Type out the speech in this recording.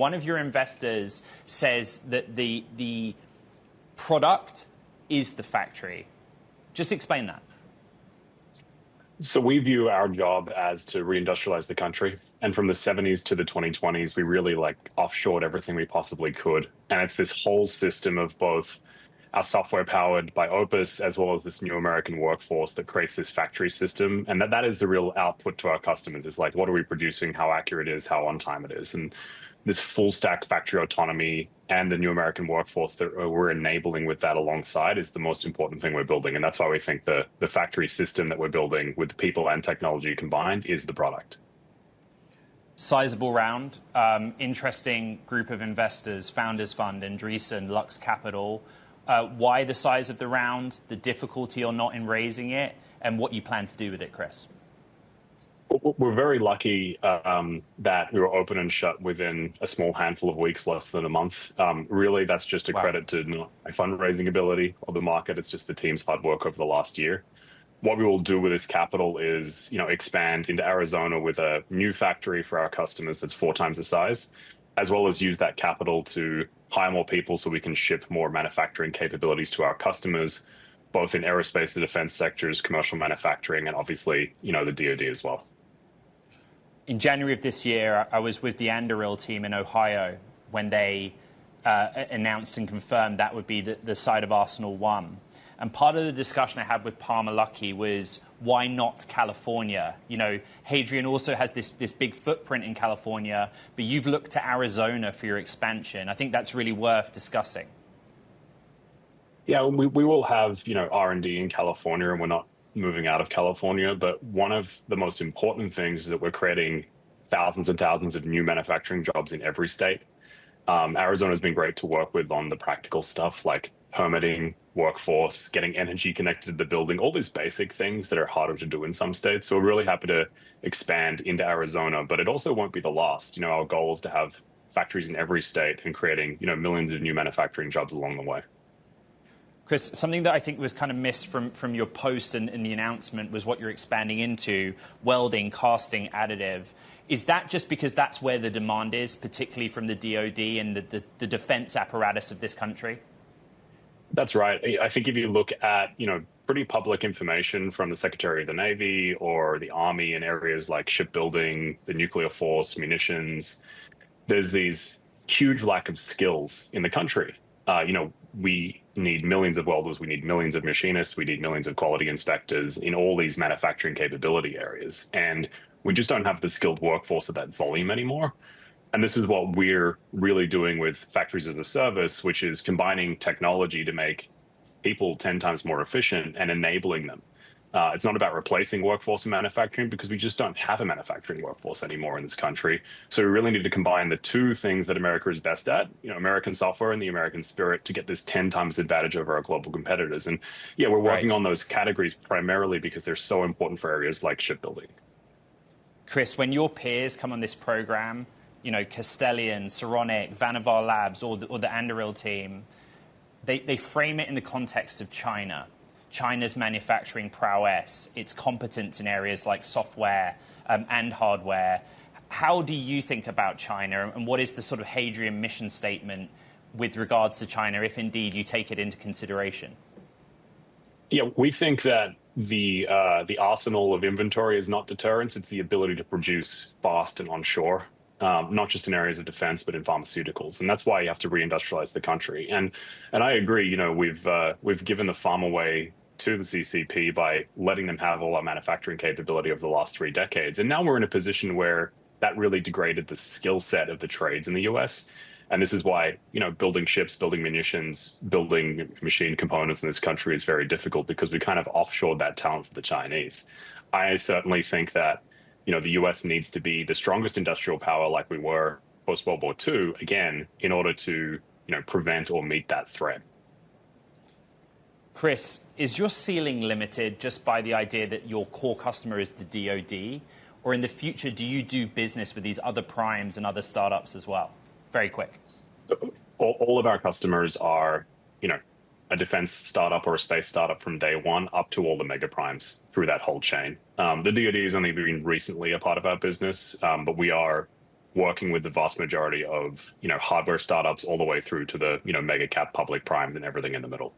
one of your investors says that the product is the factory. Just explain that. So we view our job as to reindustrialize the country. And from the 70s to the 2020s, we really offshored everything we possibly could. And it's this whole system of both our software powered by Opus, as well as this new American workforce that creates this factory system. And that is the real output to our customers, is what are we producing, how accurate it is, how on time it is. And this full stack factory autonomy and the new American workforce that we're enabling with that alongside is the most important thing we're building. And that's why we think the factory system that we're building with people and technology combined is the product. Sizable round, interesting group of investors, Founders Fund, Andreessen, Lux Capital. Why the size of the round, the difficulty or not in raising it, and what you plan to do with it, Chris? We're very lucky that we were open and shut within a small handful of weeks, less than a month. Really, that's just a credit to not my fundraising ability or the market. It's just the team's hard work over the last year. What we will do with this capital is, expand into Arizona with a new factory for our customers that's 4 times the size, as well as use that capital to hire more people so we can ship more manufacturing capabilities to our customers, both in aerospace, the defense sectors, commercial manufacturing, and obviously, the DoD as well. In January of this year, I was with the Anduril team in Ohio when they announced and confirmed that would be the site of Arsenal 1. And part of the discussion I had with Palmer Luckey was, why not California? Hadrian also has this big footprint in California, but you've looked to Arizona for your expansion. I think that's really worth discussing. Yeah, we will have, R&D in California, and we're not moving out of California. But one of the most important things is that we're creating thousands and thousands of new manufacturing jobs in every state. Arizona has been great to work with on the practical stuff like permitting, workforce, getting energy connected to the building, all these basic things that are harder to do in some states. So we're really happy to expand into Arizona, but it also won't be the last. Our goal is to have factories in every state and creating, millions of new manufacturing jobs along the way. Chris, something that I think was kind of missed from your post and the announcement was what you're expanding into: welding, casting, additive. Is that just because that's where the demand is, particularly from the DoD and the defense apparatus of this country? That's right. I think if you look at, pretty public information from the Secretary of the Navy or the Army in areas like shipbuilding, the nuclear force, munitions, there's these huge lack of skills in the country. We need millions of welders, we need millions of machinists, we need millions of quality inspectors in all these manufacturing capability areas. And we just don't have the skilled workforce at that volume anymore. And this is what we're really doing with Factories as a Service, which is combining technology to make people 10 times more efficient and enabling them. It's not about replacing workforce in manufacturing, because we just don't have a manufacturing workforce anymore in this country. So we really need to combine the two things that America is best at, American software and the American spirit, to get this 10 times advantage over our global competitors. And yeah, we're working on those categories primarily because they're so important for areas like shipbuilding. Chris, when your peers come on this program, Castellian, Saronic, Vanavar Labs, or the Anduril team, they frame it in the context of China's manufacturing prowess, its competence in areas like software and hardware. How do you think about China, and what is the sort of Hadrian mission statement with regards to China, if indeed you take it into consideration? Yeah, we think that the arsenal of inventory is not deterrence. It's the ability to produce fast and onshore. Not just in areas of defense, but in pharmaceuticals. And that's why you have to reindustrialize the country. And I agree, we've given the farm away to the CCP by letting them have all our manufacturing capability over the last 3 decades. And now we're in a position where that really degraded the skill set of the trades in the US. And this is why, building ships, building munitions, building machine components in this country is very difficult, because we kind of offshored that talent to the Chinese. I certainly think that the US needs to be the strongest industrial power like we were post-World War II, again, in order to, prevent or meet that threat. Chris, is your ceiling limited just by the idea that your core customer is the DoD? Or in the future, do you do business with these other primes and other startups as well? Very quick. So all of our customers are, a defense startup or a space startup from day one, up to all the mega primes through that whole chain. The DoD has only been recently a part of our business, but we are working with the vast majority of hardware startups all the way through to the mega cap public prime and everything in the middle.